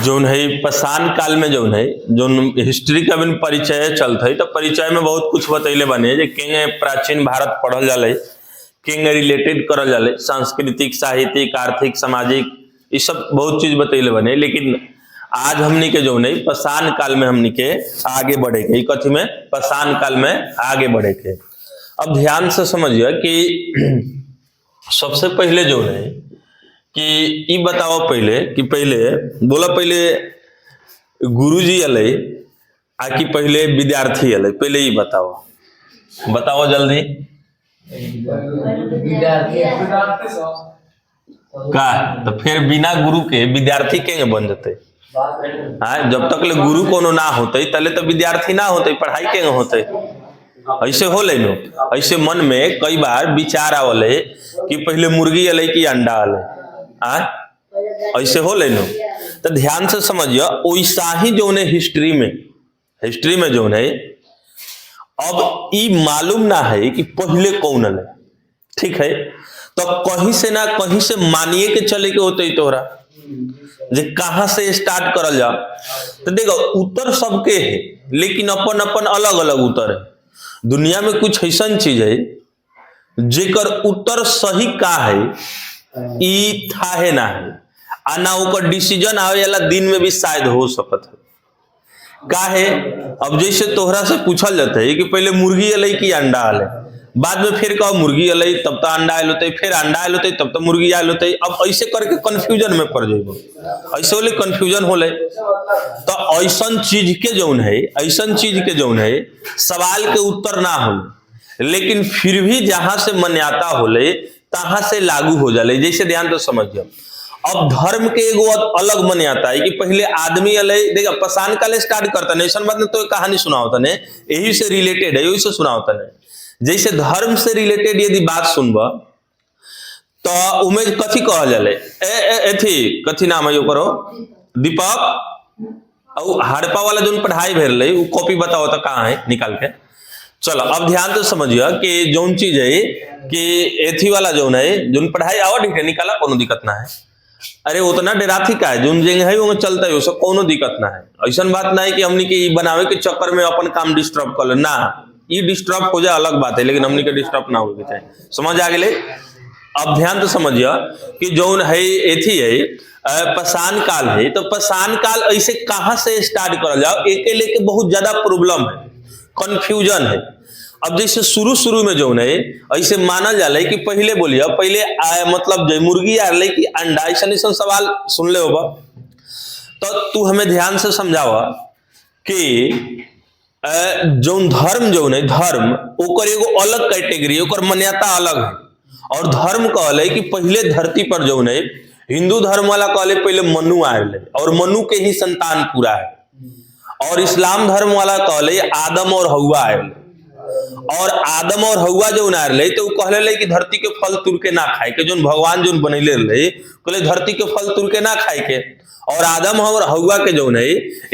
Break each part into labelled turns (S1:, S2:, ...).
S1: जौन है पाषाण काल में जौन है जौन हिस्ट्री का भी परिचय चलता है तो परिचय में बहुत कुछ बतैले बने जे के प्राचीन भारत पढ़ल जाले के रिलेटेड करल जाले सांस्कृतिक साहित्यिक आर्थिक सामाजिक ये सब बहुत चीज बतैले बने। लेकिन आज हमनी के जो नहीं पाषाण काल में हमनी के आगे बढ़े के कथी में पाषाण काल में आगे बढ़े के। अब ध्यान से समझिए कि सबसे पहले जो है कि ई बताओ पहले कि पहले बोला पहले गुरुजी अले आ कि पहले विद्यार्थी अले पहले ही बताओ जल्दी का तो फिर बिना गुरु के विद्यार्थी के बन जते। हाँ जब तक ले गुरु कोनो ना होते तले तो विद्यार्थी ना होते पढ़ाई के होते ऐसे हो ले नो। ऐसे मन में कई बार विचार आवले कि पहले मुर्गी अले कि अंडा अले ऐसे हो ले नो। तो ध्यान से समझिए वैसा ही जो है हिस्ट्री में जो है अब ये मालूम ना है कि पहले कौन अले ठीक है। तो कहीं से ना कहीं से मानिए के चले के होते तोरा जे कहां से स्टार्ट करल जा। तो देखो उत्तर सबके है लेकिन अपन अपन अलग अलग उत्तर है। दुनिया में कुछ ऐसा चीज है जेकर उत्तर सही का है ई था है ना है आ ना ओकर डिसीजन आवे वाला दिन में भी शायद हो सकता है का है। अब जैसे तोहरा से पूछल जाता है कि पहले मुर्गी अले कि अंडा अले बाद में फिर कहो मुर्गी अले तब तो अंडा आयल होते फिर अंडा आयल होते तब तो मुर्गी आयल होते। अब ऐसे करके कंफ्यूजन में पड़ जाएगा ऐसे होले कंफ्यूजन होले। तो ऐसा चीज के जौन है सवाल के उत्तर ना हो लेकिन फिर भी जहां से मान्यता होले तहां से लागू हो जाले। जैसे ध्यान तो समझिए अब धर्म के एगो अलग मान्यता है कि पहले आदमी अले देखा पाषाण काल स्टार्ट करता नहीं ऐसा बात नहीं तो कहानी सुनाओ तने यही से रिलेटेड है यही से सुनाओ तने। जैसे धर्म से रिलेटेड यदि बात सुनब तो उमें कथी कहल जाले एथी कथी नाम है करो दीपक और हड़प्पा वाला जो पढ़ाई भेल रही वो कॉपी बताओ तो कहाँ है निकाल के। चलो अब ध्यान तो समझिए कि जोन चीज है कि एथी वाला जोन है जोन पढ़ाई आवा ठीक है निकाला कोनो दिक्कत ना है। अरे उतना डेराथी का है जोन जेंग है वो चलता है उसको कोनो दिक्कत ना है। ऐसा बात ना है कि हमने के बनावे के चक्कर में अपन काम डिस्टर्ब कर ले ना ये डिस्टर्ब हो जाए अलग बात है लेकिन हमने के डिस्टर्ब ना होके चाहिए समझ आ गए। अब ध्यान तो समझिए कि जौन है एथी है पाषाण काल है तो पाषाण काल ऐसे कहां से स्टार्ट कर जाओ एक लेके बहुत ज्यादा प्रॉब्लम है कंफ्यूजन है। अब जैसे शुरू में जो है ऐसे माना जाले कि पहले बोलिए पहले मतलब जो मुर्गी आ रही कि अंडा ऐसा सवाल सुन ले होगा तो तू हमें ध्यान से समझावा कि जौन धर्म जो है धर्म ओकर एगो अलग कैटेगरी ओकर मान्यता अलग है। और धर्म कहले कि पहले धरती पर जो है हिंदू धर्म वाला कहले पहले मनु आए और मनु के ही संतान पूरा है। और इस्लाम धर्म वाला कहले आदम और हवा आए और आदम और हवा जो ना रहे तो कहले कि धरती के फल तुर के ना खाए के जो भगवान जो बनैले रहे कहले धरती के फल तुर के ना खाए के। और आदम और हवा के जो है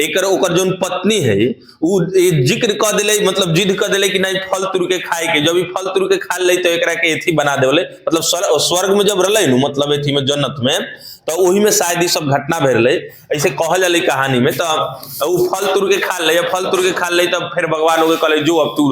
S1: एक ओकर जो पत्नी है वो जिक्र कर दिले मतलब जिद कर दिले कि नहीं फल तुर के खाए के जब फल तुर के खा ले तो एक एथी बना देले मतलब स्वर्ग में जब रहे मतलब एथी में जन्नत में तो वही में शायद ये सब घटना भेल ऐसे कहल जाले कहानी में। तो वो फल तुर के खा ले तब फिर भगवान हो कहले जो अब तू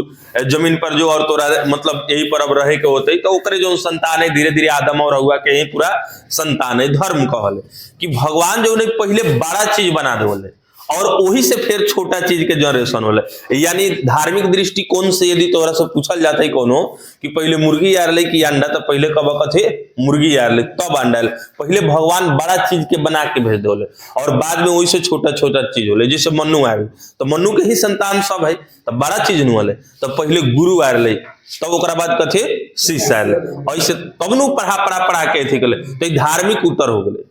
S1: जमीन पर जो और तोरा मतलब यही पर अब रहे के होते तो ओकरे जो संतान है धीरे धीरे आदम और हवा के ही पूरा संतान है। धर्म कहले कि भगवान जो नहीं पहले बड़ा चीज बना देले और वही से फिर छोटा चीज के जनरेशन होले। यानी धार्मिक दृष्टिकोण से यदि तोरा से पूछल जाता है कोनो कि पहले मुर्गी आ रही कि अंडा तो पहले कब कथे मुर्गी आ रही तब अंडा पहले भगवान बड़ा चीज के बना के भेज दोले और बाद में वही से छोटा छोटा चीज होले। जैसे मनु आ रही तो मनु के ही संतान सब है तो बड़ा चीज न होले तो पहले गुरु आ रही तब ओकरा बाद कथे शिष्य आए ऐसे तब नु पढ़ा के थी गले तो धार्मिक उत्तर हो गए।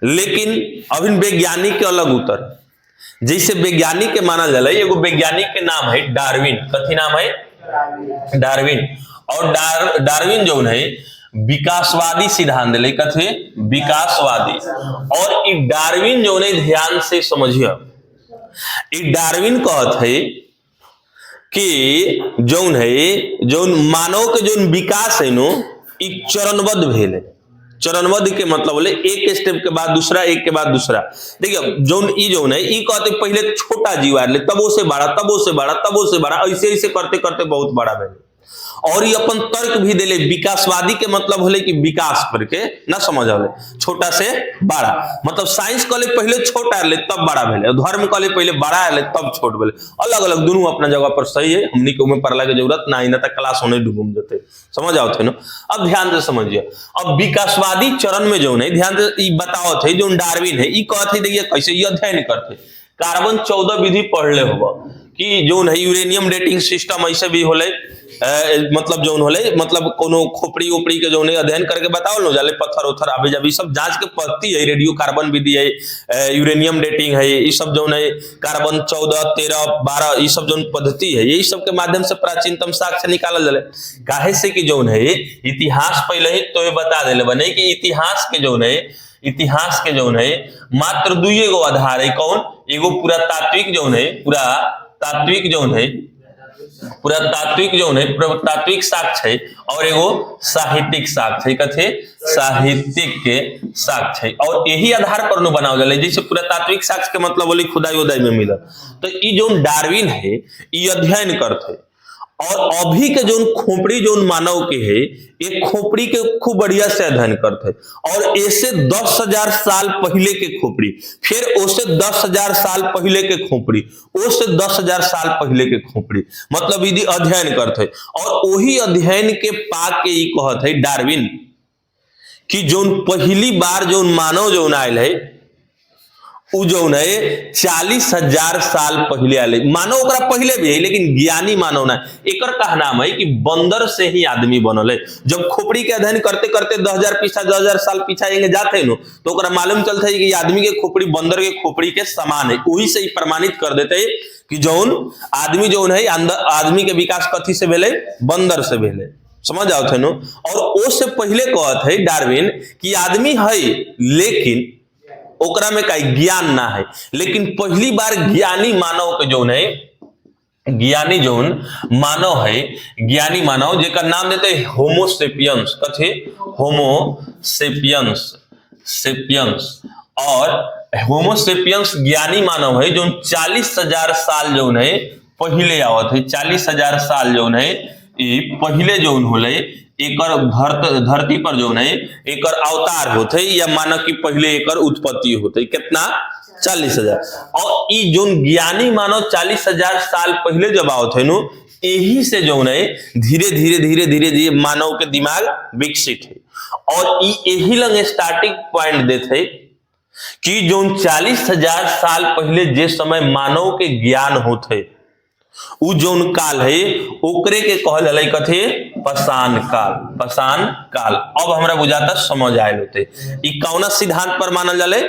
S1: लेकिन अभी वैज्ञानिक के अलग उत्तर जैसे वैज्ञानिक के माना जाला एगो वैज्ञानिक के नाम है डार्विन। कथी नाम है डार्विन। और डार्विन जो है विकासवादी सिद्धांत ले कथे विकासवादी। और ये डार्विन जो है ध्यान से समझिए ये डार्विन कहत है कि जौन है जौन मानव के जौन विकास है नो चरणबद्ध भेल है चरणबद्ध के मतलब बोले एक स्टेप के बाद दूसरा, एक के बाद दूसरा। देखिए जौन ई जौन है ई कहते पहले छोटा जीव आले, तबो से बड़ा, तबो से बड़ा, तबो से बड़ा, ऐसे ऐसे करते करते बहुत बड़ा भेल। और ये अपन तर्क भी देले, विकासवादी के मतलब होले कि विकास करके ना समझ आले, छोटा से बड़ा। मतलब साइंस कहले पहले छोटा आले तब बड़ा भेले, धर्म कहले पहले बड़ा आले तब छोट भेले। अलग अलग दोनों अपना जगह पर सही है, हमनी के उमे पढ़ला के जरूरत ना, ना तक क्लास होने डूबम जते, समझ आओ थे ना। अब ध्यान से समझिए, अब विकासवादी चरण में जो है ध्यान से बताओ थे, जो डार्विन है ई कहते देखिए कैसे ये अध्ययन करते, कार्बन 14 विधि पढ़ ले होगा कि जो है यूरेनियम डेटिंग सिस्टम ऐसे भी होले, मतलब जो होले मतलब कोनो खोपड़ी ओपड़ी के जो अध्ययन करके बताओ लो जाले, पत्थर उथर आबे जब सब जांच के पद्धति है, रेडियो कार्बन विधि है, यूरेनियम डेटिंग है, ये सब जो है कार्बन 14, 13, 12 ये सब जो पद्धति है, यही सब के माध्यम से प्राचीनतम साक्ष्य निकालल जाले। काहे से कि जो है इतिहास पहले ही तो बता देले बने कि इतिहास के जो है मात्र 2 गो आधार है, कौन? एगो पुरातात्विक जो है, पुरातात्विक साक्ष्य है, और एगो साहित्यिक साक्ष्य है, कथे साहित्यिक के साक्ष्य है। और यही आधार पर बनाओ जाले, जैसे पुरातात्विक साक्ष्य के मतलब बोली खुदाई उदाई में मिला। तो ये जो डार्विन है ये अध्ययन करते, और अभी के जो खोपड़ी जो मानव के है ये खोपड़ी के खूब बढ़िया से अध्ययन करते, और ऐसे 10,000 साल पहले के खोपड़ी, फिर उससे 10,000 साल पहले के खोपड़ी, उससे 10,000 साल पहले के खोपड़ी, मतलब यदि अध्ययन करते। और वही अध्ययन के पाक के ये कहत है डार्विन कि जो पहली बार जो मानव जो आयल है उ जो है 40,000 साल पहले आले। मानव ओकरा पहले भी है लेकिन ज्ञानी मानव ना, एकर का नाम है कि बंदर से ही आदमी बनल है। जब खोपड़ी के अध्ययन करते करते 10,000 साल पीछा एंगे जाते हैं तो ओकरा मालूम चलता है कि आदमी के खोपड़ी बंदर के खोपड़ी के समान है। वही से ही प्रमाणित कर देते है कि जौन आदमी जो है आदमी के विकास कथी से भेले? बंदर से भेले, समझ आओ थे नो। और उससे पहले कहत है डार्विन कि आदमी है लेकिन ओकरा में का ज्ञान ना है। लेकिन पहली बार ज्ञानी मानव के जो है, ज्ञानी जोन मानव है, ज्ञानी मानव जेकर नाम देते हैं होमोसेपियंस, कथे होमोसेपियंस, सेपियंस। और होमोसेपियंस ज्ञानी मानव है जो 40,000 साल जो है पहले आवत है, 40,000 साल जो है ये पहले जो होले एकर धरती पर जो है एकर अवतार होते, या मानो कि पहले एकर उत्पत्ति होते। कितना? 40,000। और ई जो ज्ञानी मानव 40,000 साल पहले जब आवत है नो, यही से जो है धीरे धीरे मानव के दिमाग विकसित है। और यही लंग स्टार्टिंग पॉइंट देते कि जो 40,000 साल पहले जे समय मानव के ज्ञान होते उ जोन काल है ओकरे के कहल जाले कथे पाषाण काल, पाषाण काल। अब हमरा बुझाता समझ आयल होते ई कौना सिद्धांत पर मानल जाले?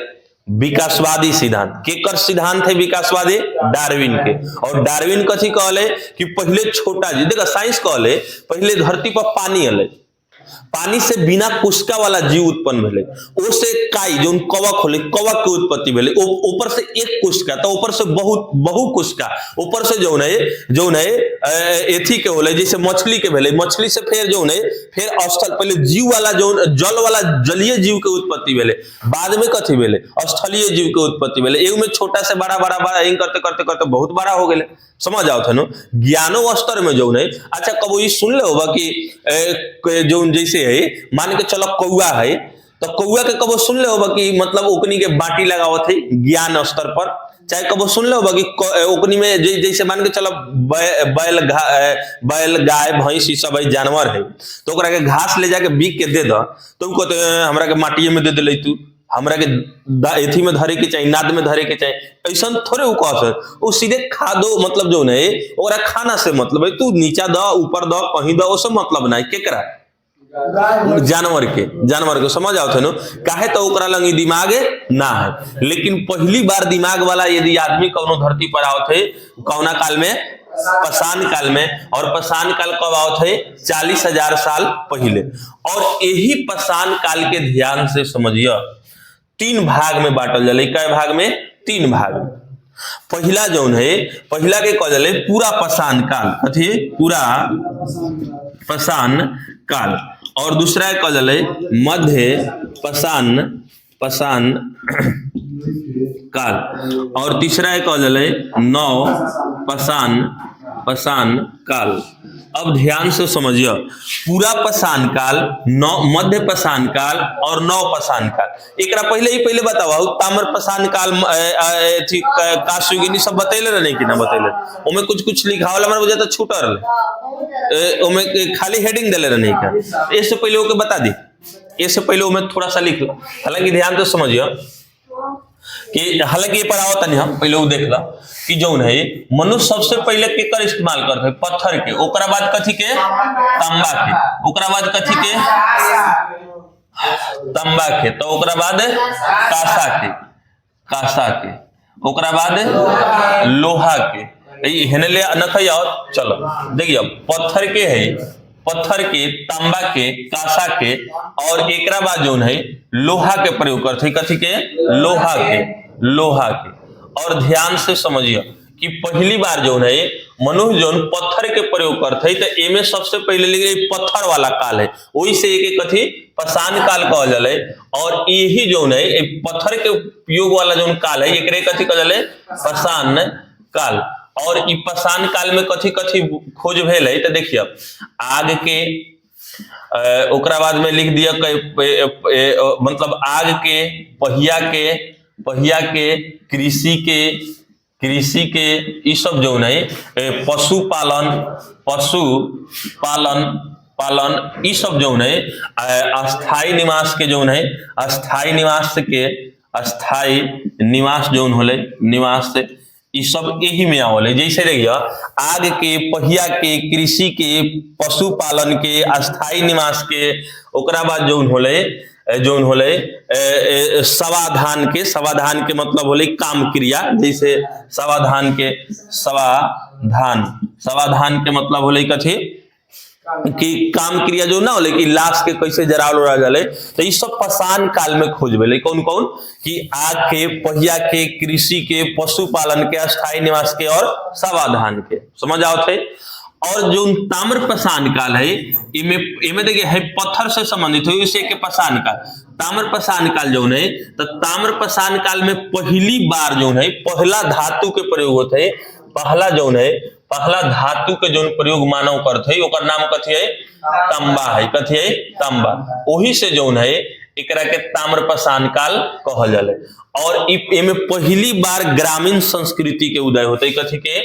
S1: विकासवादी सिद्धांत। केकर सिद्धांत है विकासवादी? डार्विन के। और डार्विन कथी कहले कि पहले छोटा जी, देखा साइंस कहले पहले धरती पर पानी अले, पानी से बिना कुशका वाला जीव उत्पन्न भेले, ओसे काई जो कवक होले, कवक के उत्पत्ति भेले, ऊपर से एक कुशका तो ऊपर से बहु कुशका, ऊपर से जो है एथी के होले जैसे मछली के भेले, मछली से फिर जो है फिर स्थल पहले जीव वाला जो जल वाला जलीय जीव के उत्पत्ति भेले, बाद में कथी भेले? स्थलीय जीव के उत्पत्ति भेले। एगो में छोटा से बड़ा करते करते करते बहुत बड़ा हो गए, समझ आओ थे नो। ज्ञानो स्तर में जो है, अच्छा कबो ये सुन ले होगा कि जो जैसे है मान के चलो कौआ है, तो कौआ के कबो सुन ले होगा कि मतलब ओकनी के बाटी लगावत है ज्ञान स्तर पर। चाहे कबो सुन ले होगा कि ओकनी में जैसे मान के चलो बैल गाय भैंस ये सब जानवर है, तो ओकरा के घास ले जाके बीक के दे दो तो कहते हमरा के माटिए में दे दे, तू हमरा के एथी में धरे के चाहिए, नाद में धरे के चाहिए, ऐसा थोड़े वो कह वो सीधे खा दो, मतलब जो है ओकरा खाना से मतलब है, तू नीचा दो ऊपर दो कहीं दो, उससे मतलब नहीं। केकरा? जानवर के समझ आओ थे नो। काहे तो ओकरा लंग दिमाग ना है। लेकिन पहली बार दिमाग वाला यदि आदमी कौनो धरती पर आओ थे कौना काल में? पाषाण काल में। और पाषाण काल कब आओ थे? 40,000 साल पहले। और यही पाषाण काल के ध्यान से समझिए 3 भाग में बांटल जाले। कई भाग में? 3 भाग में। पहला जो है, पहला के कह जाले पूरा पाषाण काल, कथी? पूरा पाषाण काल। और दूसरा कहल जले मध्य पाषाण काल, और तीसरा कहल जले नव पाषाण काल। अब ध्यान से समझिए, पूरा पाषाण काल, मध्य पाषाण काल और नव पाषाण काल। एक पहले बताओ ताम्र पाषाण काल काशयुगिनी सब बतैले रहे कि ना बतैले? ओमे कुछ लिखावल हमारे वजह तो छूट रहे, ओमे खाली हेडिंग दिले रहे क्या? इससे पहले ओके बता दी, इससे पहले ओमे थोड़ा सा लिख लो। हालांकि ध्यान से समझिए कि हालांकि ये पढ़ाओ तनी हम पहले वो देख ला कि जौन है मनुष्य सबसे पहले केकर इस्तेमाल करते हैं? पत्थर के, ओकरा बाद कथी के? तांबा के, ओकरा बाद कथी के? तांबा के, तो ओकरा बाद कासा के, ओकरा बाद लोहा के। हेने ले नखई और चलो देखिए, पत्थर के है, पत्थर के, तांबा के, कासा के, और एकरा बाद जौन है लोहा के प्रयोग करते। कथी के? लोहा के। और ध्यान से समझिए कि पहली बार जो है मनुष्य जो पत्थर के प्रयोग करते तो एमे सबसे पहले लिखे पत्थर वाला काल है, वही से एक कथी पाषाण काल कहल जले। और यही जो है पत्थर के उपयोग वाला जो काल है एक कथी कहल जले? पाषाण काल। और इ पाषाण काल में कथी खोज भेल है तो देखिए, आग के, ओकरा बाद में लिख दिया मतलब आग के, पहिया के, कृषि के ये सब जो है पशुपालन ये सब जो है अस्थाई निवास के जो है अस्थाई निवास जो होले निवास ये सब यही में आवल। जैसे देखिए आग के, पहिया के, कृषि के, पशुपालन के, अस्थाई निवास के, ओकरा बाद जो होले समाधान के मतलब होले काम क्रिया। जैसे समाधान के मतलब होले कथी कि काम क्रिया जो ना होले कि लाश के कैसे जरावल जाले, तो ये सब पाषाण काल में खोज भेले। कौन कि आग के, पहिया के, कृषि के, पशुपालन के, अस्थाई निवास के और समाधान के। समझ आओ थे। और जो ताम्र पाषाण काल है इमे देखिए है पत्थर से संबंधित है, इसे के पाषाण काल। ताम्र पाषाण काल जो है तो ताम्र पाषाण काल में पहली बार जो है पहला धातु के प्रयोग होते है। पहला धातु के जो प्रयोग मानव करते है ओकर नाम कथी है? तांबा है। कथी है? तांबा। वही से जो है एकरा के ताम्र पाषाण काल कहल जाले। और इमे पहली बार ग्रामीण संस्कृति के उदय होते। कथी के?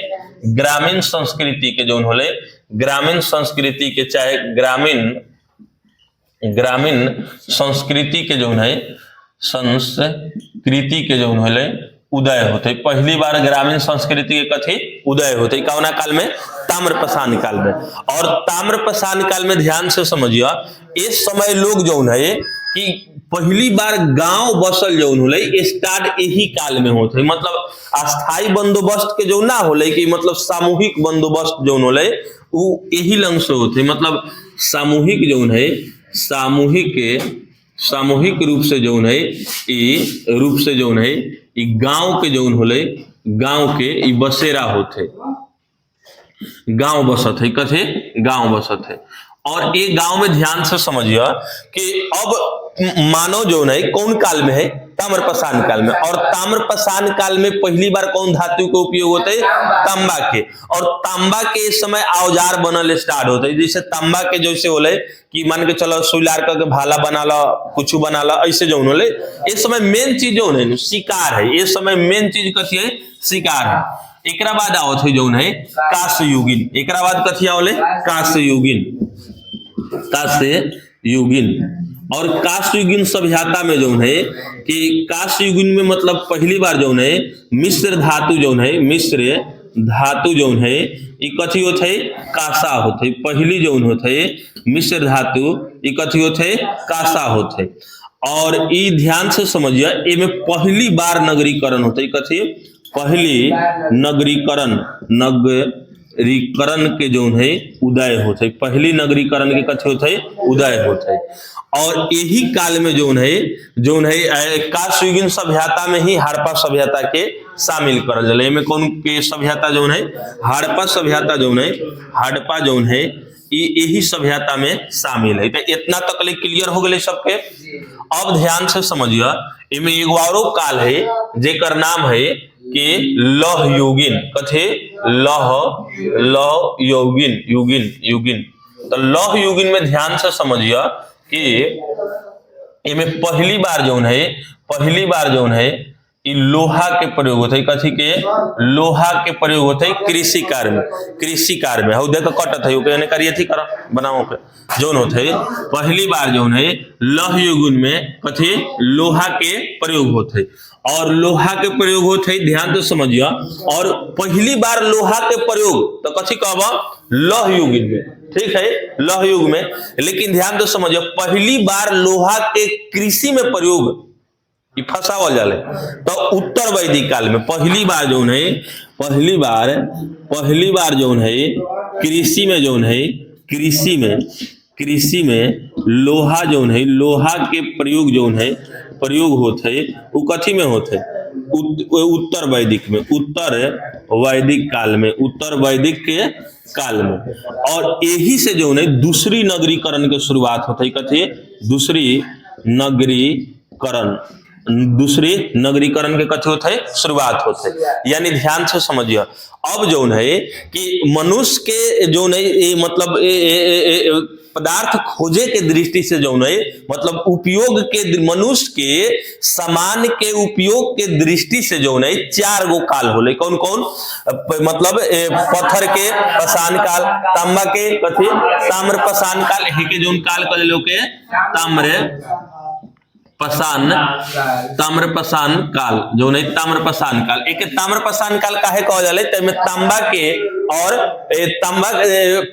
S1: ग्रामीण संस्कृति के जो होले, ग्रामीण संस्कृति के, चाहे ग्रामीण संस्कृति के जो है संस्कृति के जो होले उदय होते। पहली बार ग्रामीण संस्कृति के कथी उदय होते कौना काल में? ताम्र पाषाण काल में। और ताम्र पाषाण काल में ध्यान से समझिए, इस समय लोग जो है कि पहली बार गांव बसल जो होले स्टार्ट यही काल में होते। मतलब अस्थाई बंदोबस्त के जो ना होले कि मतलब सामूहिक बंदोबस्त जो होले वो यही लंग से होते। मतलब सामूहिक जो है सामूहिक रूप से जो है गांव के जो होले, गांव के बसेरा होते, गांव बसत है। कथे? गांव बसत है। और एक गांव में ध्यान से समझिए कि अब मानव जो है कौन काल में है? ताम्र पाषाण काल में। और ताम्र पाषाण काल में पहली बार कौन धातु का उपयोग होता है? तांबा के। और तांबा के इस समय औजार बनल स्टार्ट होते हैं। जैसे तांबा के जैसे होले कि मान के चलो सुइलार के भाला बना ला, कुछ बना ला, ऐसे जो होले इस समय मेन चीज जो है शिकार है। इस समय मेन चीज कथी है? शिकार है। एकरा बाद आवत है जो है काशयुगिन। एकरा बाद कथी आवले? काशयुगिन। और काशयुगिन सभ्यता में जो है कि काशयुगिन में मतलब पहली बार जो है मिश्र धातु जो है ये कथी होते है? कासा होते। पहली जो होते मिश्र धातु ये कथी होते? कासा होते। और ये ध्यान से समझिए इनमें पहली बार नगरीकरण होते। कथी? पहली नगरीकरण के जो है उदय होते। पहली नगरीकरण के कथी होते? उदय होते। और यही काल में जो है काशयुगिन सभ्यता में ही हड़प्पा सभ्यता के शामिल करल जले। में कौन के सभ्यता जो है? हड़प्पा सभ्यता जो है, हड़प्पा जो है यही सभ्यता में शामिल है। तो इतना तक ले क्लियर हो गए सबके। अब ध्यान से समझिए, इनमें एगो औरो काल है जेकर नाम है कि लौह युगिन। कथे लौह युगिन युगिन युगिन। तो लौह युगिन में ध्यान से समझिए कि इनमें पहली बार जौन है इ लोहा के प्रयोग होते, कथी के लोहा के प्रयोग होते कृषि कार्य में। हौ देख कटत है ओके करिए थी कर बनाओ के जौन होते पहली बार जौन है लौह युगिन में कथी लोहा के प्रयोग होते, और लोहा के प्रयोग होते ध्यान से समझिए। और पहली बार लोहा के प्रयोग तो कथी कहब लौह युगिन में, ठीक है लौह युग में। लेकिन ध्यान से समझिए बार लोहा के कृषि में प्रयोग फंसावल जाले तो उत्तर वैदिक काल में पहली बार जौन है कृषि में लोहा जौन है लोहा के प्रयोग होते वो कथी में होते उत्तर वैदिक के काल में। और यही से जो है दूसरी नगरीकरण के शुरुआत होते है, कथी दूसरी नगरीकरण के कथी होते है शुरुआत होते है। यानी ध्यान से समझिए, अब जो है कि मनुष्य के जो है मतलब पदार्थ खोजे के दृष्टि से जो है मतलब उपयोग के मनुष्य के सामान के उपयोग के दृष्टि से जो है 4 गो काल होले। कौन कौन मतलब पत्थर के पसान काल, तांबा के कथी ताम्र पसान काल, के जो काल कर लो के ताम्रपसान काल जो नहीं ताम्रपसान काल। एक ताम्रपसान काल काहे कहल जाले तमे तांबा के और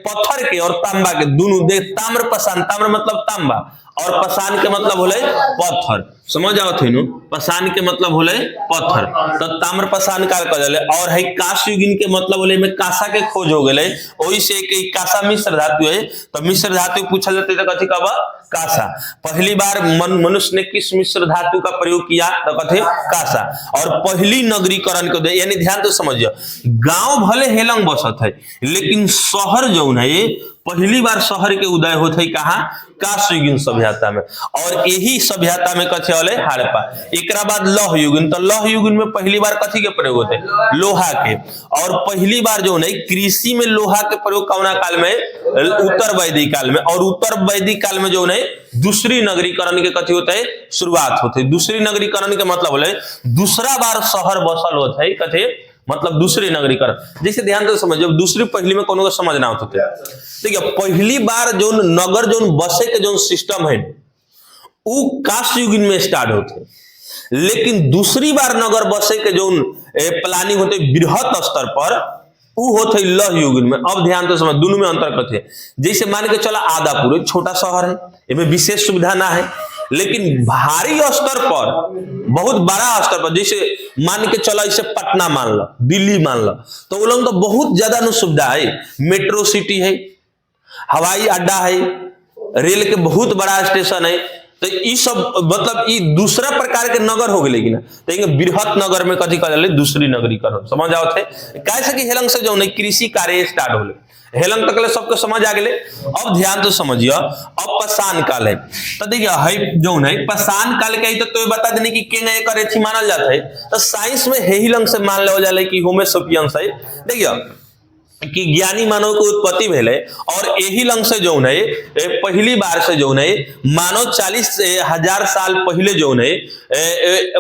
S1: पत्थर के और तांबा के दोनों देख ताम्रपसान, ताम्र मतलब तांबा और पसान के मतलब होले पत्थर। समझ आओ थे पसान के मतलब होले पत्थर, तो ताम्र पसान काल कहल जाले। और है काश युगिन के मतलब होले में कासा के खोज हो गए, वही से कि कासा मिश्र धातु है, तो मिश्र धातु पूछल जाते तो कथी कहबा कासा। पहली बार मनुष्य ने किस मिश्र धातु का प्रयोग किया तो कथे कासा। और पहली नगरीकरण को यानी ध्यान तो समझिए, गांव भले हेलंग बसत है लेकिन शहर जो है पहली बार शहर के उदय होते है कहाँ काश युगिन सभ्यता में। और यही सभ्यता में कथे होले हड़प्पा। एक बाद लौह युगिन, तो लौह युगिन में पहली बार कथी के प्रयोग होते लोहा के। और पहली बार जो है कृषि में लोहा के प्रयोग कौना काल में उत्तर वैदिक काल में। और उत्तर वैदिक काल में जो है दूसरी नगरीकरण के कथी होते है शुरुआत होते। दूसरी नगरीकरण के मतलब होले दूसरा बार शहर बसल होता है कथे मतलब दूसरी नगरीकरण। जैसे ध्यान से समझिए, दूसरी पहली में कोनो को समझना होते ठीक है। पहली बार जो नगर जो बसे के जो सिस्टम है वो काश युगिन में स्टार्ट होते, लेकिन दूसरी बार नगर बसे के जो प्लानिंग होते बृहत स्तर पर वो होते लौह युगिन में। अब ध्यान से समझ दोनों में अंतर कथी है। जैसे मान के चला आदापुर एक छोटा शहर है, इसमें विशेष सुविधा ना है, लेकिन भारी स्तर पर बहुत बड़ा स्तर पर जैसे मान के चला इसे पटना मान लो, दिल्ली मान लो, तो वो लोग तो बहुत ज्यादा न सुविधा है। मेट्रो सिटी है, हवाई अड्डा है, रेल के बहुत बड़ा स्टेशन है। तो ये सब मतलब ये दूसरा प्रकार के नगर हो गए ना, तो बृहत नगर में कथी कहल दूसरी नगरीकरण। समझ आओ थे कैसे कि हेलंग से जो नहीं कृषि कार्य स्टार्ट हो हेलंग तक सबके समझ आ गए। अब ध्यान से समझिए, अब पसान काल है तो देखिए है जो है पसान काल के तो बता देने की केंगे कर एथी मानल जाता है। तो साइंस में हेलंग से मान लो जाले कि होमो सेपियंस है। देखिए कि ज्ञानी मानव की उत्पत्ति भेले और यही लंग से जो है पहली बार से जो है मानव 40,000 साल पहले जो है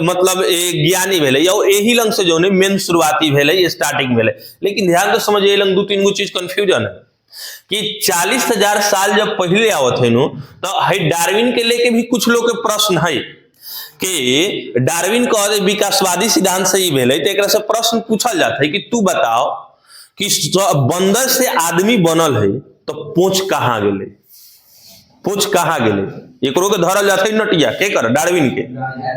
S1: मतलब ज्ञानी भेले या यही लंग से जो है मेन शुरुआती भेले स्टार्टिंग भेले। लेकिन ध्यान तो समझिए लंग 2-3 गो चीज कंफ्यूजन है कि 40,000 साल जब पहले आवत है नो तो है डार्विन के लेके भी कुछ लोग के प्रश्न है कि डार्विन का विकासवादी सिद्धांत से ही भेले। तो एक से प्रश्न पूछल जाता है कि तू बताओ कि बंदर से आदमी बनल है तो पूंछ कहाँ गेले, पूंछ कहाँ गेले एकरो के धरल जाते नटिया के कर डार्विन के।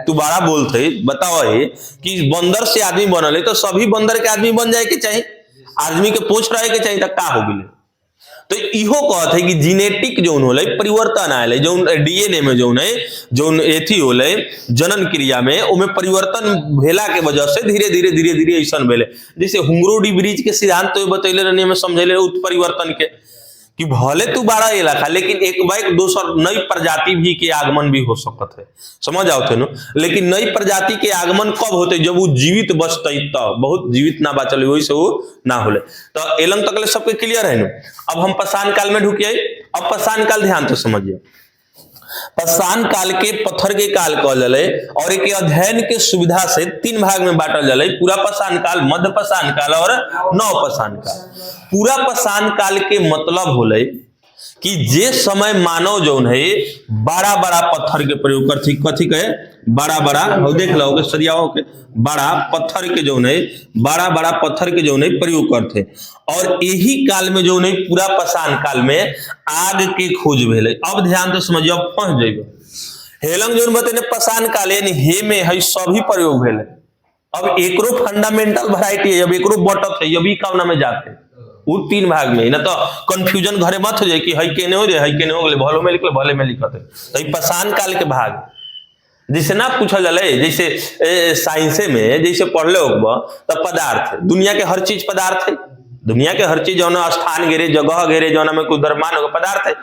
S1: तू बड़ा बोलते बताओ है कि बंदर से आदमी बनल है तो सभी बंदर के आदमी बन जाए के चाहिए, आदमी के पूंछ रहे के चाहिए, तो का हो गेले। तो इहो कहते है कि जीनेटिक जो होले परिवर्तन आए जो डीएनए में जो है जो एथी होले जनन क्रिया में उमे परिवर्तन भेला के वजह से धीरे धीरे ऐसा भेले। जैसे हुंगरोडी ब्रिज के सिद्धांत तो बतैले रहने में समझेले उत्परिवर्तन के कि भले तू बड़ा इलाका लेकिन एक बार दोसर नई प्रजाति भी के आगमन भी हो सकत है, समझ आओ थे नो। लेकिन नई प्रजाति के आगमन कब होते, जब वो जीवित बचते, तब बहुत जीवित ना बचल वही से वो ना होले। तो एलंग तक सबके क्लियर है नो। अब हम पाषाण काल में ढुकिए। अब पाषाण काल ध्यान से समझिए। पाषाण काल के पत्थर के काल कहल जाए और एक अध्ययन के सुविधा से 3 भाग में बांटल जाए, पूरा पाषाण काल, मध्य पाषाण काल और नव पाषाण काल। पूरा पाषाण काल के मतलब होले कि जे समय मानव जौन है बड़ा बड़ा पत्थर के प्रयोग करती, कथी कहे, बड़ा बड़ा देख लो सरियाओं के बड़ा पत्थर के जौन है, बड़ा बड़ा पत्थर के जौन है प्रयोग करते। और यही काल में जौन है पूरा पाषाण काल में आग के खोज भेले। अब ध्यान से समझिए, अब पहुंच जाइए। हेलंग जौन बतेने पाषाण काल यानी हे में है सभी प्रयोग भेले। अब एकरो फंडामेंटल वैरायटी है, अब एकरो बटत है, अभी कौना में जाते वो 3 भाग में, ना तो कंफ्यूजन घरे मत हो जाए कि हई केने हो रे, हई केने हो गले, भलो में लिखले भले में लिखत है। तो पाषाण काल के भाग जैसे ना पूछल जाए, जैसे साइंस में जैसे पढ़ले हो तो पदार्थ, दुनिया के हर चीज पदार्थ है, दुनिया के हर चीज जौना स्थान घेरे, जगह घेरे, जौना में कुछ द्रव्यमान होगा पदार्थ है।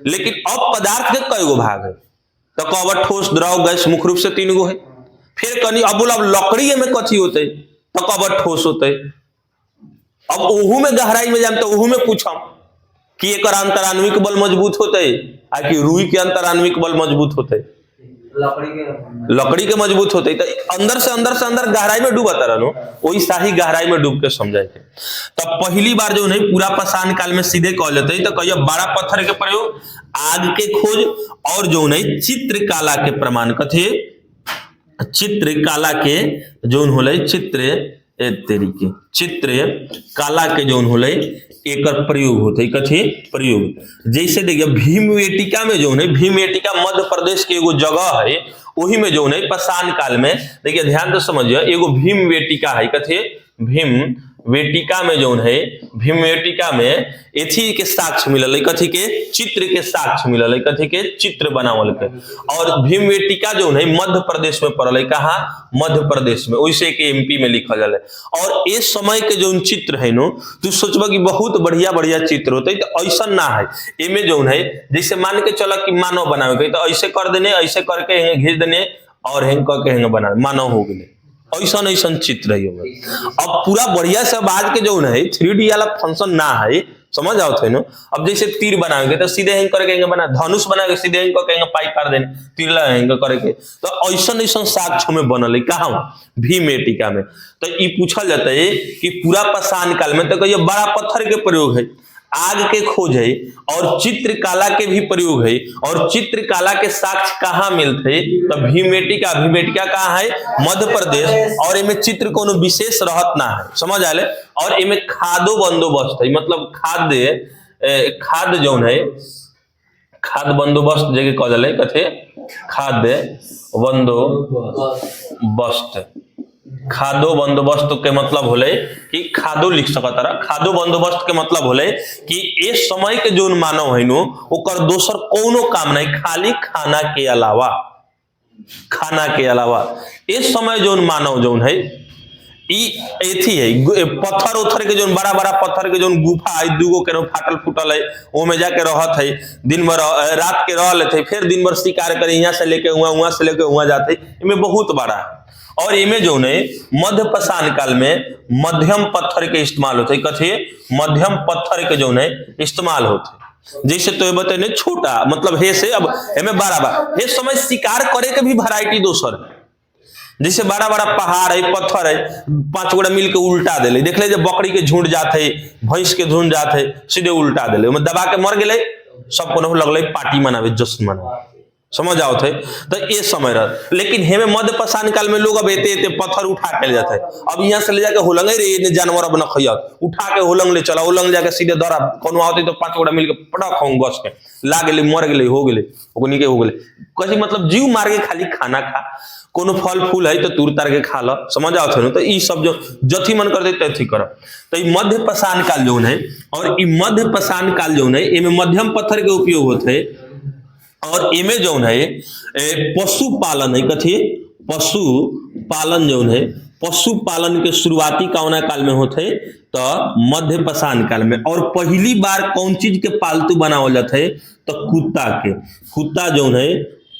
S1: लेकिन अब पदार्थ के कई गो भाग है, तो कब ठोस, द्रव, गैस, मुख्य रूप से 3 गो है। फिर कहीं अब लकड़ी में कथी होते, तो कब ठोस होते। अब ओहू में गहराई में जाम तो ओहू में पूछम कि एक अंतरान्विक बल मजबूत होते आ कि रुई के अंतरान्विक बल मजबूत होते, लकड़ी के मजबूत होते। तो अंदर से अंदर गहराई में डूबता रहनो, वही शाही गहराई में डूब के समझाए थे। तब पहली बार जो नहीं पूरा पाषाण काल में सीधे कह लेते तो कहिए बड़ा पत्थर के प्रयोग, आग के खोज और जो नहीं चित्रकला के प्रमाण, कथे चित्रकला के जो होले, चित्र कला के जौन होले एक प्रयोग होते, कथी प्रयोग। जैसे देखिए भीमवेटिका में जो है, भीमवेटिका मध्य प्रदेश के एगो जगह है, वही में जो है पाषाण काल में देखिए ध्यान से समझिए, एगो भीमवेटिका है, कथी भीमवेटिका में जो है, भीमवेटिका में एथी के साक्ष्य मिलल है, कथी के चित्र के साक्ष्य मिलल है, कथी के चित्र बनावल के। और भीमवेटिका जो है मध्य प्रदेश में पड़ल है, कहाँ मध्य प्रदेश में, वैसे के एमपी में लिखा जाए। और इस समय के जो चित्र है नो, तू सोचबा कि बहुत बढ़िया बढ़िया चित्र होते, तो ऐसा ना है। इमे जो है जैसे मान के चला कि मानव बनावे, तो ऐसे कर देने, ऐसे करके घिस देने और हेंग करके हेंग बना मानव हो गए, ऐसा ऐसा चित्र है। अब पूरा बढ़िया से आज के जो है 3D वाला फंक्शन ना है, समझ आओ थे नो। अब जैसे तीर बनाएंगे तो सीधे हेंग करके बना, धनुष बनाएंगे सीधे हेंग करके पाई कर देने, तीर हेंग करके, तो ऐसा ऐसा साक्ष्य में बनल है, कहाँ भीमवेटिका में। तो ये पूछा जाता है कि पूरा पाषाण काल में तो कहिए बड़ा पत्थर के प्रयोग है, आग के खोज है और चित्रकला के भी प्रयोग है। और चित्रकला के साक्ष्य कहाँ मिलते, तो भीमवेटिका, भीमवेटिका कहाँ है मध्य प्रदेश। और इनमें चित्र कोनो विशेष रहत ना है, समझ आले। और इनमें खादो बंदोबस्त है, मतलब खाद्य जो है, खाद्य बंदोबस्त जगह कह जाए, कथे खाद्य बंदोबस्त, खादो बंदोबस्त के मतलब होले कि खादो लिख सकता रहा। खादो बंदोबस्त के मतलब होले कि इस समय के जो मानव है नो, ओकर दोसर कोनो काम नहीं, खाली खाना के अलावा, खाना के अलावा इस समय जो मानव जो है एथी है, पत्थर उथर के जो बड़ा बड़ा पत्थर के जो गुफा है, दूगो के फाटल फूटल है, वो में जाके रहत है, दिन भर रात के रह लेते, फिर दिन भर शिकार करे, यहाँ से लेके वहां से लेके वहां जाते, इनमें बहुत बड़ा है। और इनमें जो है मध्य पाषाण काल में मध्यम पत्थर के इस्तेमाल होते, कथे मध्यम पत्थर के जो है इस्तेमाल होते। जैसे तो बता छोटा मतलब हे से, अब हमें बड़ा बड़ा हे समय शिकार करे के भी वैरायटी दोसर, जैसे बड़ा बड़ा पहाड़ है, पत्थर है, 5 गोड़ा मिल के उल्टा दिले, देख ले बकरी के झुंड जाते है, भैंस के झुंड जाते है, सीधे उल्टा दिले, दबा के मर गए, सबको लगल पार्टी मनावे, जश्न मनावे, समझ आओ थे। तो ये समय रहा। लेकिन हेमे मध्य पाषाण काल में लोग अब एते पत्थर उठा के ले जाते हैं, अब यहाँ से ले जाके होलंग रे जानवर अब न खैया, उठा के होलंग ले चला, होलंग जाके सीधे धरा, कोनो आते तो 5 गोड़ा मिल के पटक हों गस के ला गए, मर गए, हो गए, ओकनी के हो गए, कहीं मतलब जीव मार के खाली खाना खा, कोनो फल फूल है तो तूर तार के खा लो, समझ आओ थे। तो ये सब जो जथी मन करते तथी करो। तो ये मध्य पाषाण काल जो है, और ये मध्य पाषाण काल जो है, इनमें मध्यम पत्थर के उपयोग होते है। और इमे जो है पशु पालन है, कथी पशु पालन जो है, पशुपालन के शुरुआती कौना काल में होते तो मध्य पाषाण काल में। और पहली बार कौन चीज के पालतू बनावल जाते है तो कुत्ता के। कुत्ता जो है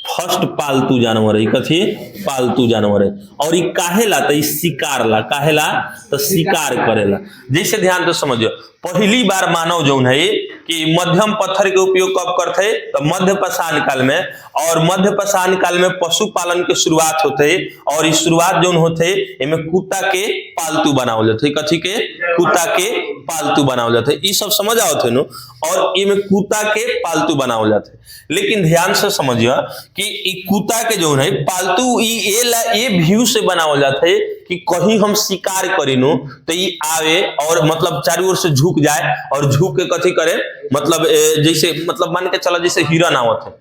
S1: फर्स्ट पालतू जानवर है, कथी पालतू जानवर है। और ये काहेला तो शिकार ला, काहेला तो शिकार करेला। जैसे ध्यान तो समझो, पहली बार मानव जो है कि मध्यम पत्थर के उपयोग कब करते तो मध्य पाषाण काल में। और मध्य पाषाण काल में पशुपालन के शुरुआत होते और इस शुरुआत जो होते इनमें कुत्ता के पालतू बनावल जाते, कथी के कुत्ता के पालतू बनावल जाते, ये सब समझ आओ थे नो। और इनमें कुत्ता के पालतू बनावल जाते। लेकिन ध्यान से समझिए कि कुत्ता के जो है पालतू ये व्यू से बनावल जाते है कि कहीं हम शिकार करीनु तो ये आवे और मतलब चारों ओर से झुक जाए और झुक के कथी करे, मतलब जैसे मतलब मान के चला जैसे हिरन आवत है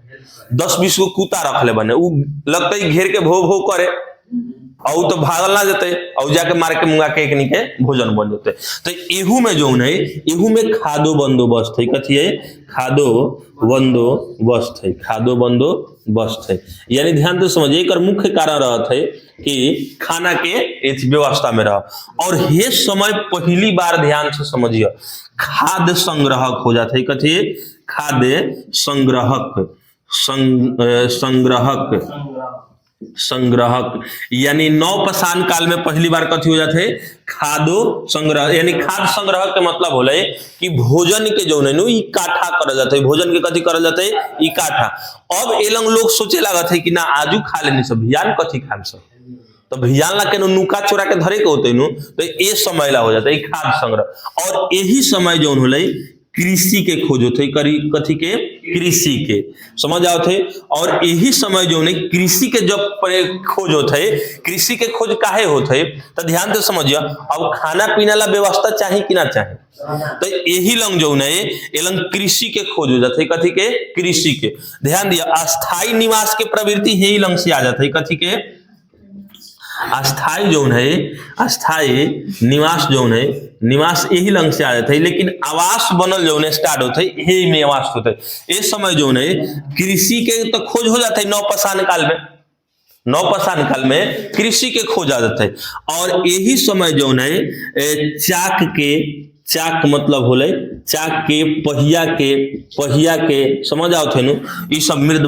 S1: 10-20 गो कुत्ता रख ले बने, वो लगता है घेर के भो भो करे और तो भागल ना जाते और जाके मार के मुंगा के एक के भोजन बन जाते। तो एहू में जो है एहू में खादो बंदोबस्त है, कथी है खादो बंदोबस्त है, खादो बंदोबस्त है। यानी ध्यान से समझिए एक मुख्य कारण रहता है कि खाना के व्यवस्था में रह। और ये समय पहली बार ध्यान से समझिए खाद्य संग्रहक हो जाता है, कथी खाद्य संग्रहक। यानी नवपाषाण काल में पहली बार कथी हो जाते खादो संग्रह। यानी खाद्य संग्रह के मतलब होले कि भोजन के जो है इकट्ठा करल जाते, भोजन के कथी करल जाते इकट्ठा। अब एलंग लोग सोचे लागत है कि ना आजू खा लेनी सब, भियान कथी खाम सब, तो भियान ला के नुका चोरा के धरे के होते नु, तो ये समय ला हो जाता है खाद्य संग्रह। और यही समय जो होले कृषि के खोज होते, कथी के कृषि के, समझ आओ थे। और यही समय जो है कृषि के जब खोज होते है, कृषि के खोज काहे होते है तो ध्यान से समझिए। अब खाना पीना ला व्यवस्था चाहिए कि ना चाहिए, तो यही लंग जो है ये लंग कृषि के खोज हो जाते है, कथी के कृषि के। ध्यान दिया अस्थाई निवास के प्रवृत्ति यही लंग से आ जाते है, कथी के अस्थाई जो है, अस्थाई निवास जो है निवास यही लंग से आ जाता है। लेकिन आवास बनल जो है स्टार्ट होता है यही में आवास होता है। इस समय जो है कृषि के तो खोज हो जाता है नवपाषाण काल में, नवपाषाण काल में कृषि के खोज आ जाता है। और यही समय जो है चाक मतलब होले चाक के पहिया के समझ आओ थे नु, ये सब मृद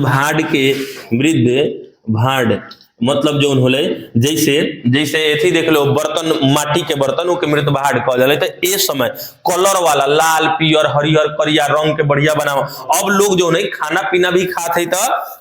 S1: भाड़ मतलब जो होले जैसे एथी देख लो बर्तन, माटी के बर्तन के मृत भाड़ कहल जाला। तो ये समय कलर वाला लाल पियर हरियर करिया रंग के बढ़िया बनाओ। अब लोग जो है खाना पीना भी खाते तो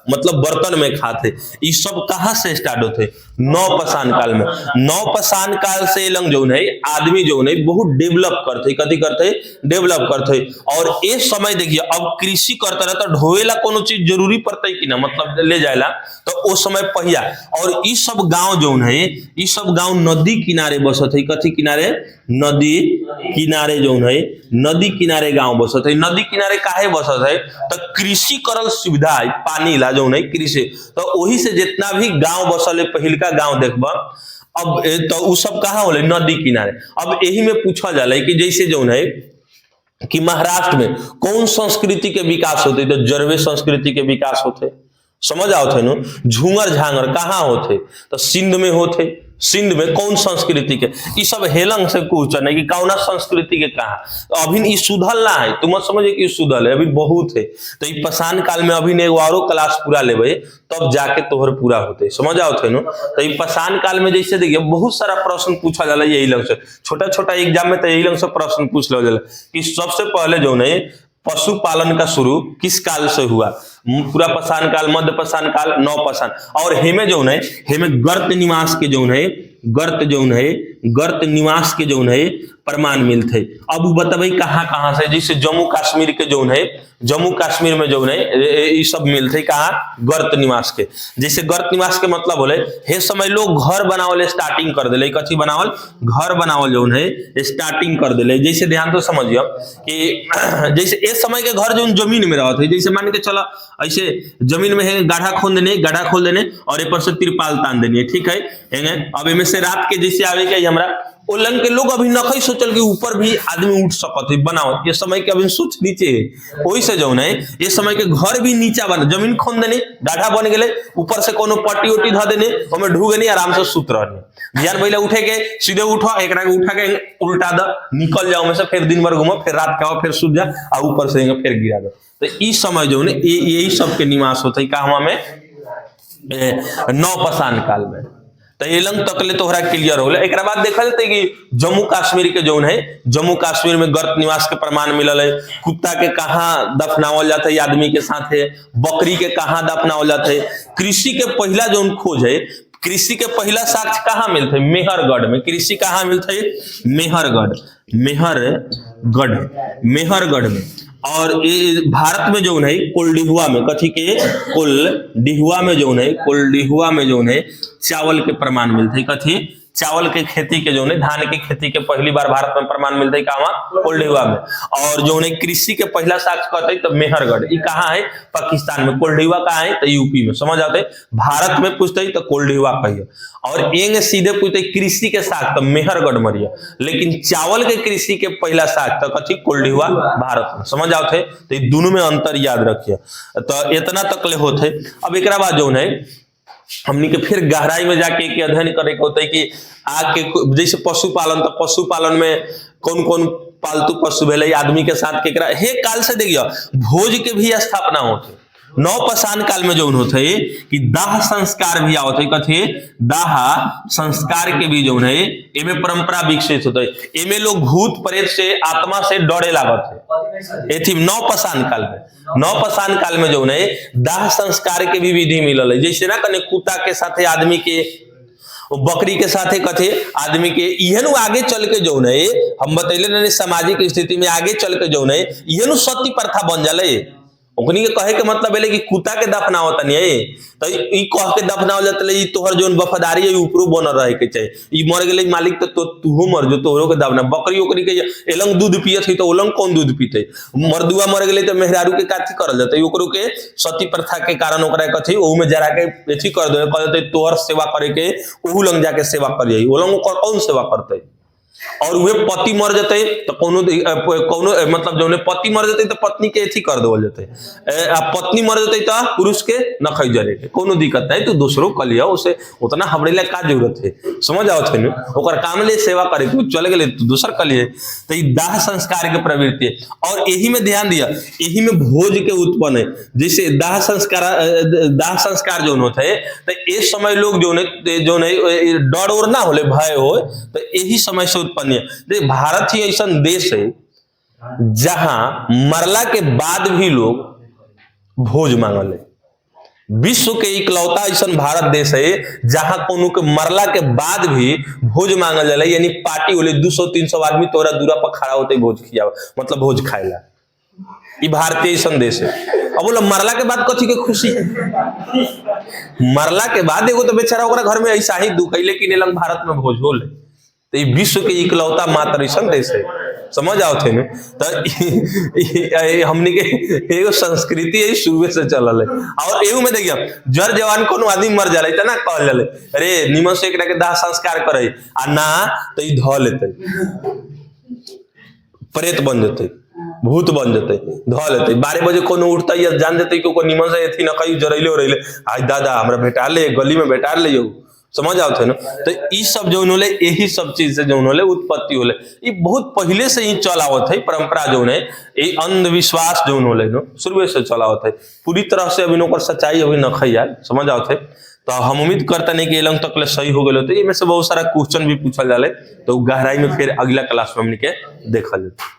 S1: मतलब बर्तन में खाते। ये सब कहाँ से स्टार्ट होते नवपाषाण काल में। नवपाषाण काल से लंग जो है आदमी जो है बहुत डेवलप करते, कथी करते डेवलप करते। और ये समय देखिए अब कृषि करते रहता ढोएला कोनो चीज जरूरी पड़ता है कि ना, मतलब ले जाएला तो उस समय पहिया। और ये सब गांव जो है ये सब गांव नदी किनारे बसत है, कथी किनारे नदी किनारे जो है नदी किनारे गांव बसत है। नदी किनारे काहे बसत है तो कृषि करल सुविधा है, पानी ला जो है कृषि। तो वही से जितना भी गांव बसल है पहिलका गांव देखबा अब तो उ सब कहाँ होले नदी किनारे। अब यही में पूछा जाला कि जैसे जो है कि महाराष्ट्र में कौन संस्कृति के विकास होते तो जरवे संस्कृति के विकास होते, समझ आओ थे नो। झूमर झांगर कहाँ होते तो सिंध में होते, सिंध में कौन संस्कृति के, ये सब हेलंग से कुछ नहीं कि कौना संस्कृति के कहा। तो अभी ये सुधल ना है, तुम समझे कि सुधल है अभी बहुत है। तो ये पाषाण काल में अभी एगो औरो क्लास पूरा लेवे तब जाके तोहर पूरा होते, समझ आओ थे नो। तो ये पाषाण काल में जैसे देखिए बहुत सारा प्रश्न पूछा जाला यही लंग से, छोटा छोटा एग्जाम में तो यही लंग से प्रश्न पूछ लो जाला कि सबसे पहले जो है पशुपालन का शुरू किस काल से हुआ, पूरा पाषाण काल, मध्य पाषाण काल, नवपाषाण। और हेमे जो है हेमे गर्त निवास के जो है गर्त निवास के जो है प्रमाण मिलते। अब बताबे कहाँ से, जैसे जम्मू कश्मीर के जो है जम्मू कश्मीर में जो है ये सब मिलते कहाँ गर्त निवास के। जैसे गर्त निवास के मतलब बोले हे समय लोग घर बनावल स्टार्टिंग कर दिले, कथी बनावल घर बनावल जो है स्टार्टिंग कर दिले। जैसे ध्यान तो समझिए कि जैसे इस समय के घर जो जमीन में रहते, जैसे मान के चला ऐसे जमीन में है गड्ढा खोल देने और एक पर से तिरपाल तान देनी है, ठीक है। अब इनमें से रात के जैसे आवे के हमरा वो लंग के लोग अभी नखई सोचल कि ऊपर भी आदमी उठ सकत है बनाओ, ये समय के अभी सोच नीचे है, वही से जो है ये समय के घर भी नीचा बन, जमीन खोन देने गाढ़ा बन गए, ऊपर से कोनो पट्टी उट्टी ध देने, हमें ढूगे नहीं, आराम से सुत रहने। बिहान पहले उठे के सीधे उठो, एक उठा के उल्टा द निकल जाओ में से, फिर दिन भर घूमो, फिर रात के आओ, फिर सुत जा और ऊपर से फिर गिरा दो। तो इस समय जो है यही सबके निवास होता है कहवा में, नौपसान काल में। तो ये लंग तकले तोहरा क्लियर हो गया। एक बाद देखा जाता है कि जम्मू कश्मीर के जो है, जम्मू कश्मीर में गर्त निवास के प्रमाण मिलल है, कुत्ता के कहाँ दफनावल जाता है आदमी के साथ है, बकरी के कहाँ दफनावल जाता है। कृषि के पहला जो खोज है, कृषि के पहला साक्ष्य कहाँ मिलते है, मेहरगढ़ में। कृषि कहाँ मिलते है, मेहरगढ़, मेहरगढ़ में। और ये भारत में जो है कुलडिहुआ में, कथी के कुलडिहुआ में जो है, कुलडिहुआ में जो है चावल के प्रमाण मिलते हैं। कथी, चावल के खेती के जो है, धान की खेती के पहली बार भारत में प्रमाण मिलते है कहाँ, कुलडिहुआ में। और जो है कृषि के पहला साक्ष्य कहते हैं तो मेहरगढ़, ये कहाँ है, पाकिस्तान में। कुलडिहुआ कहाँ है तो यूपी में। समझ आते, भारत में पूछते ही तो कुलडिहुआ कहिए, और एंग सीधे पूछते कृषि के साक्ष्य तो मेहरगढ़ मरिया, लेकिन चावल के कृषि के पहला साक्ष्य तो कथी, कुलडिहुआ भारत में। समझ आते, तो दोनों में अंतर याद रखिए। तो इतना तक ले होते। अब एक बाद जो है हमनी के फिर गहराई में जाके के अध्ययन करे के होता है कि आके जैसे पशुपालन, तो पशुपालन में कौन कौन पालतू पशु भेले, आदमी के साथ केकरा हे काल से देखिए भोज के भी स्थापना होते। नौपसान काल में जो होते है कि दाह संस्कार भी आवत है। कथे दाह संस्कार के भी जो है एमे परंपरा विकसित होते है। एमे लोग भूत प्रेत से, आत्मा से डरे लागत है। एथी नौपसान काल में, नौपसान काल में जो है दाह संस्कार के भी विधि मिलल है। जैसे ना कने कुत्ता के साथ आदमी के, बकरी के साथ कथे आदमी के, इहनु आगे चल के जो है हम बतैले सामाजिक स्थिति में आगे चल के जो है इहनु सती प्रथा बन जाले। ओकनी के कहे के मतलब है कि कुत्ता के दफनाओ तनी है तो ई कह के दफनाओ जाते ई तोहर जोन वफादारी है ऊपरो बन रहे के चाहिए। ई मर गेले मालिक तो तूहो मर जो, तोहरो के दफना। बकरी ओकरी के एलंग दूध पियत है तो ओलंग कौन दूध पीते, मर्दुआ मर गेले तो मेहरारू के काथी करल जाते, ओकरो के सती प्रथा के कारण ओकरा कथी ओहू में जरा के एथी कर दे, कह देते तोहर सेवा करे के ओहू लंग जाके सेवा कर जाई, ओलंग कौन सेवा करते। और वे पति मर जाते तो कोनो मतलब जो पति मर जाते तो पत्नी के एथी कर देवल जाते, पत्नी मर जाते तो पुरुष के नखई जरे के कोनो दिक्कत नहीं, तो दूसरों कर लिया, उसे उतना हमरे लिए का जरूरत है। समझ आओ थे ओकर काम ले सेवा करे के चले गए तो दूसर कर लिए। तो दाह संस्कार के प्रवृत्ति है। और यही में ध्यान दिया, यही में भोज के उत्पन्न है। जैसे दाह संस्कार जो होता है तो इस समय लोग जो डर और ना होले, भय हो, तो यही समय से उत्पन्न है। भारत ही ऐसा देश है जहां मरला के बाद भी लोग भोज मांगल है। विश्व के इकलौता ऐसा भारत देश है जहां कोनो के मरला के बाद भी भोज मांगल जाला, यानी पार्टी होले 200-300 आदमी तोरा दूरा पर खड़ा होते भोज खियाव, मतलब भोज खाएला। ये भारतीय ऐसा देश है। अब बोला मरला के बाद कथी के खुशी है, मरला के बाद एगो तो बेचारा ओकरा घर में ऐसा ही दुख है, लेकिन एलंग भारत में भोज होले। तो ये विश्व के इकलौता मात्र ऐसा देश है। समझ आओ थे तो हमने के एगो संस्कृति है शुरू से चलल है। और एगो में देखिए जर जवान कोनो आदमी मर जाला इतना कहल जाले, अरे निमन से एकरा के दाह संस्कार करे आ ना तो ई ध लेते, प्रेत बन जते, भूत बन जते, ध लेते। 12 बजे कोनो उठता या जान देते कि ओकर निमन से एथी न कहीं जरैले हो रहिले, आज दादा हमरा भेटा ले, गली में भेटा ले। समझ आओ थे ना। तो ये सब जो उन्होंने यही सब चीज से जो उन्होंने उत्पत्ति होले, ये बहुत पहले से ही चला हुआ था परंपरा जो है, ये अंधविश्वास जो उन्होंने शुरू से चला हुआ था। पूरी तरह से अभी नौकर सच्चाई अभी न खाई यार। समझ आओ थे। तो हम उम्मीद करते नहीं कि एलंग तक सही हो गए होते। ये में से बहुत सारा क्वेश्चन भी पूछल जाले, तो गहराई में फिर अगला क्लास में हमने के देखल जाए।